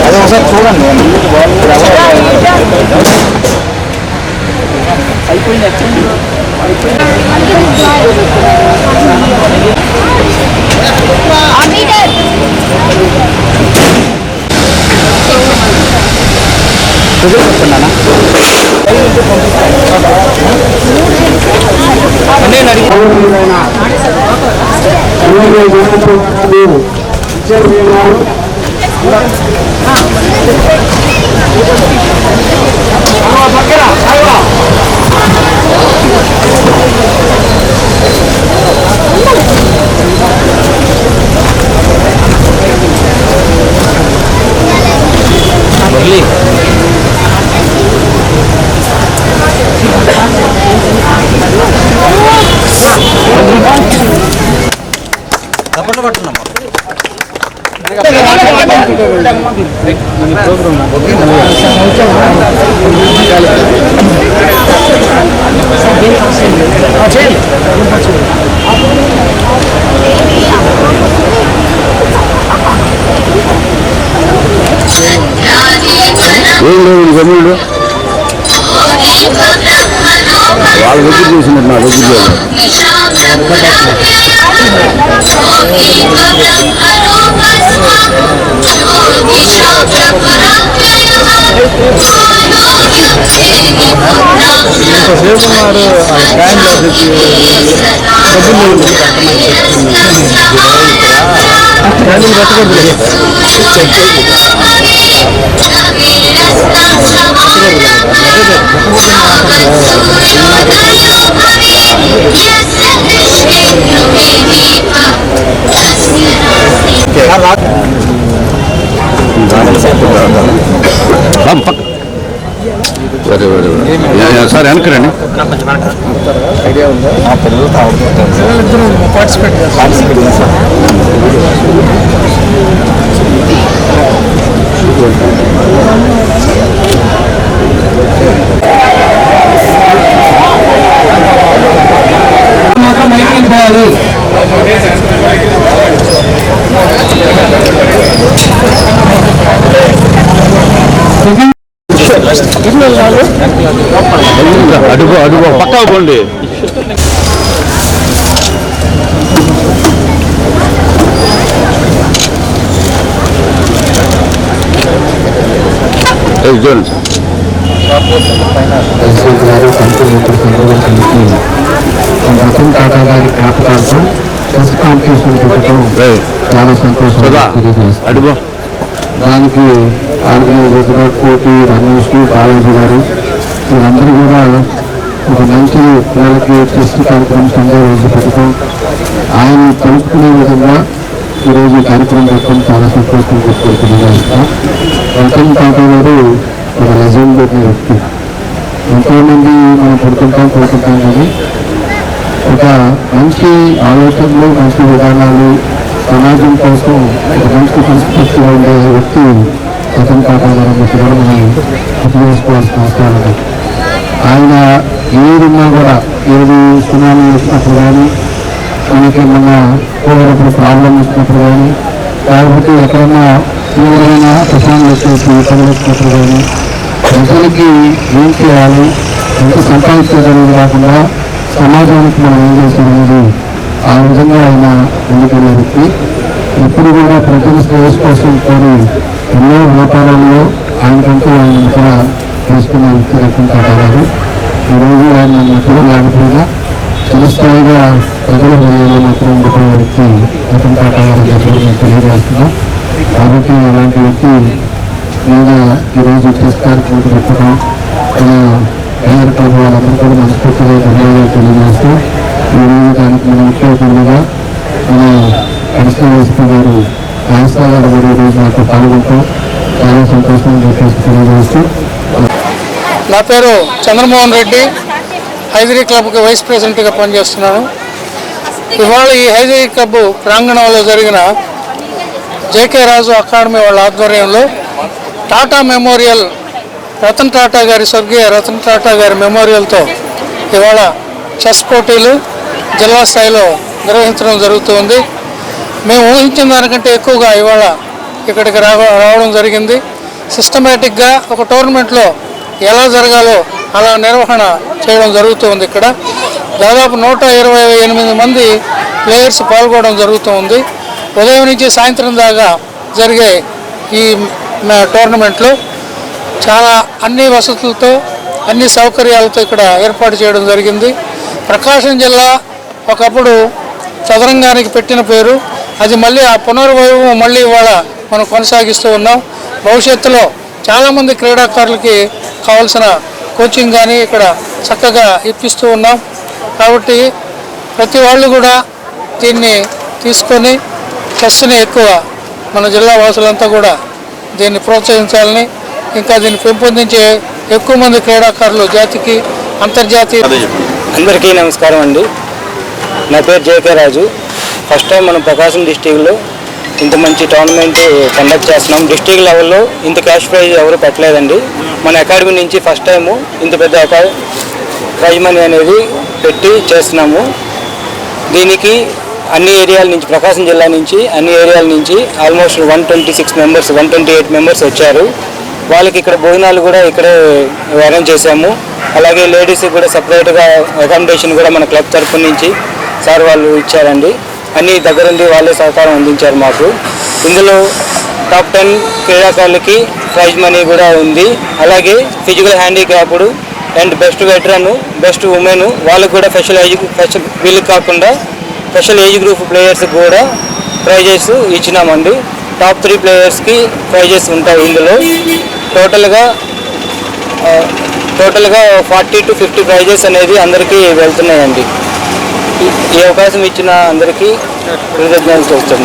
అది ఒకసారి చూడండి. అయిపోయింది. చెప్తున్నానా తప్పట్లు పట్టున్నాం. వాళ్ళ దగ్గర చూసినట్టు నా దగ్గర ఎంతసేపు ఉన్నారు. సార్ వెనకరండి. ఐడియా ఉందా? పిల్లలు పార్టిసిపేట్ అడుగు అడుగు పక్కా పోండి. రతన్ టాటా గారి జ్ఞాపకాలతో చెస్ కాంపిటీషన్ పెట్టడం చాలా సంతోషం. దానికి కోటి, రమేష్, బాలాజీ గారు వీళ్ళందరూ కూడా ఒక మంచి పిల్లలకి చెస్ కార్యక్రమం సండే రోజు పెట్టడం, ఆయన కలుపుకునే విధంగా ఈరోజు ఈ కార్యక్రమం పెట్టడం చాలా సంతోషం చేసుకుంటున్నాను. రతన్ టాటా గారు ఒక లెజెండ్ వ్యక్తి. ఎంతోమంది మనం పడుకుంటాం కానీ ఒక మంచి ఆలోచనలు, మంచి విధానాలు, సమాజం కోసం ఒక మంచి పరిస్థితిలో ఉండే వ్యక్తి రతన్ టాటా గారు కూడా మనం ఉపయోగించుకోవాల్సిన అవసరం ఉంది. ఆయన ఏదున్నా కూడా, ఏది సునామీ వచ్చినప్పుడు కానీ, మనకి మన కోవిడప్పుడు ప్రాబ్లం వచ్చినప్పుడు కానీ, లేకపోతే ఎక్కడన్నా తీవ్రమైన తుఫాన్లు వచ్చేసి ఇబ్బందులు వచ్చినప్పుడు కానీ, ప్రజలకి ఏం చేయాలి, ఎంత సంపాదించగలిగి కాకుండా సమాజానికి మనం ఏం చేసేది, ఆ విధంగా ఆయన ముందుకెళ్ళే వ్యక్తి. ఎప్పుడు కూడా ప్రజల శ్రేయస్ కోసం కోరి ఎన్నో వ్యాపారాల్లో ఆయనకంటూ ఆయన కూడా చేసుకున్న వ్యక్తి రతన్ టాటా గారు. ఈరోజు ఆయన ఎప్పుడు లేకపోయినా చిరస్థాయిగా ప్రజల హృదయంలో మాత్రం ఉండిపోయే వ్యక్తి రతన్ టాటా గారు మేము తెలియజేస్తున్నాం. కాబట్టి అలాంటి వ్యక్తి మీద ఈరోజు చెస్ కార్యక్రమం పెట్టడం, మన మేయర్ క్లబ్ వాళ్ళందరూ కూడా మనస్ఫూర్తిగా ధన్యవాదాలు తెలియజేస్తూ, ఈరోజు దానికి మన ముఖ్య అతిథులుగా మన కృష్ణ ఎస్పీ గారు, రాజస్థాన్ గారు కూడా ఈరోజు నాకు పాల్గొంటూ చాలా సంతోషంగా చెప్పేసి తెలియజేస్తూ. నా పేరు చంద్రమోహన్ రెడ్డి, హైదరీ క్లబ్కి వైస్ ప్రెసిడెంట్గా పనిచేస్తున్నాను. ఇవాళ ఈ హైదరీ క్లబ్ ప్రాంగణంలో జరిగిన జేకే రాజు అకాడమీ వాళ్ళ ఆధ్వర్యంలో టాటా మెమోరియల్, రతన్ టాటా గారి, స్వర్గీయ రతన్ టాటా గారి మెమోరియల్తో ఇవాళ చెస్ పోటీలు జిల్లా స్థాయిలో నిర్వహించడం జరుగుతుంది. మేము ఊహించిన దానికంటే ఎక్కువగా ఇవాళ ఇక్కడికి రావడం జరిగింది. సిస్టమేటిక్గా ఒక టోర్నమెంట్లో ఎలా జరగాలో అలా నిర్వహణ చేయడం జరుగుతుంది. ఇక్కడ దాదాపు 128 మంది ప్లేయర్స్ పాల్గొనడం జరుగుతుంది. ఉదయం నుంచి సాయంత్రం దాకా జరిగే ఈ టోర్నమెంట్లో చాలా అన్ని వసతులతో అన్ని సౌకర్యాలతో ఇక్కడ ఏర్పాటు చేయడం జరిగింది. ప్రకాశం జిల్లా ఒకప్పుడు చదరంగానికి పెట్టిన పేరు, అది మళ్ళీ ఆ పునర్వైభవం మళ్ళీ ఇవాళ మనం కొనసాగిస్తూ ఉన్నాం. భవిష్యత్తులో చాలామంది క్రీడాకారులకి కావాల్సిన కోచింగ్ కానీ ఇక్కడ చక్కగా ఇప్పిస్తూ ఉన్నాం. కాబట్టి ప్రతి వాళ్ళు కూడా దీన్ని తీసుకొని చెస్ని ఎక్కువ మన జిల్లా వాసులంతా కూడా దీన్ని ప్రోత్సహించాలని, ఇంకా దీన్ని పెంపొందించే ఎక్కువ మంది క్రీడాకారులు జాతికి అంతర్జాతీయ. అందరికీ నమస్కారం అండి. నా పేరు జేకే రాజు. ఫస్ట్ టైం మనం ప్రకాశం డిస్టిక్లో ఇంత మంచి టోర్నమెంట్ కండక్ట్ చేస్తున్నాం. డిస్టిక్ లెవెల్లో ఇంత క్యాష్ ప్రైజ్ ఎవరు పెట్టలేదండి. మన అకాడమీ నుంచి ఫస్ట్ టైము ఇంత పెద్ద ప్రైజ్ మనీ అనేది పెట్టి చేస్తున్నాము. దీనికి అన్ని ఏరియాల నుంచి, ప్రకాశం జిల్లా నుంచి అన్ని ఏరియాల నుంచి ఆల్మోస్ట్ 128 మెంబర్స్ వచ్చారు. వాళ్ళకి ఇక్కడ భోజనాలు కూడా ఇక్కడే అరేంజ్ చేశాము. అలాగే లేడీస్కి కూడా సపరేట్గా అకామిడేషన్ కూడా మన క్లబ్ తరఫు నుంచి సార్ వాళ్ళు ఇచ్చారండి. అన్ని దగ్గరుండి వాళ్ళే సహకారం అందించారు మాకు. ఇందులో టాప్ 10 క్రీడాకారులకి ప్రైజ్ మనీ కూడా ఉంది. అలాగే physical handicapped and best veteran, best women వాళ్ళకు కూడా వీళ్ళకి కాకుండా స్పెషల్ ఏజ్ గ్రూప్ ప్లేయర్స్ కూడా ప్రైజెస్ ఇచ్చినామండి. టాప్ 3 ప్లేయర్స్కి ప్రైజెస్ ఉంటాయి. ఇందులో టోటల్గా 40 to 50 ప్రైజెస్ అనేది అందరికీ వెళ్తున్నాయండి. ఈ అవకాశం ఇచ్చిన అందరికీ కృతజ్ఞతలు చేస్తున్నాను.